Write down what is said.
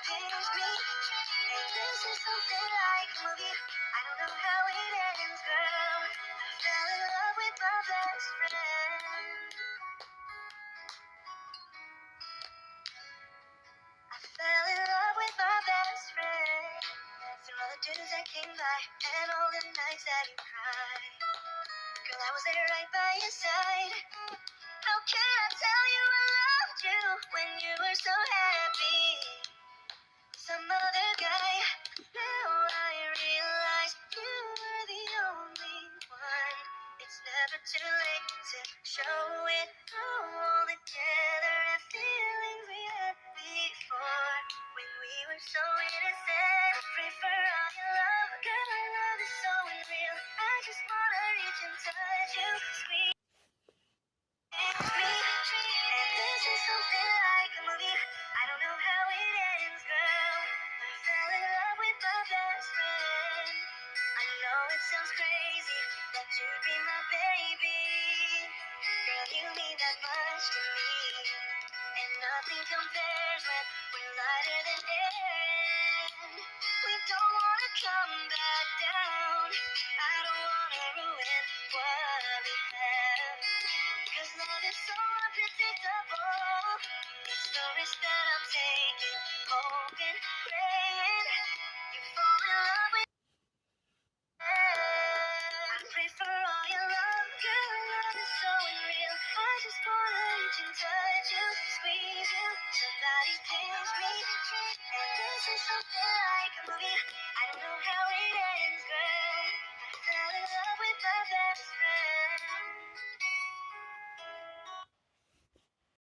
pinch me. And this is something like a movie. I don't know how it ends, girl. I fell in love with my best friend. I fell in love with my best friend. Through all the dudes that came by and all the nights that you cried. Girl, I was there right by your side. How can I tell you I loved you when you were so happy? Some other guy. Now I realize you were the only one. It's never too late to show it all together. And feelings we had before when we were so innocent. I pray for all your love, girl. Our love is so unreal. I just wanna reach and touch you, squeeze. And this is something like a movie. I don't know how it ends, girl. I fell in love with my best friend. I know it sounds crazy that you'd be my baby. Girl, you mean that much to me. And nothing compares when we're lighter than air. We don't wanna come back down. I don't wanna ruin what we have. Cause love is so unpredictable. It's the risk that I'm taking, hoping, praying you fall in love with me. I pray for all your love, girl. Love is so unreal. I just wanna reach and touch you, squeeze you. Somebody pinch me, and this is something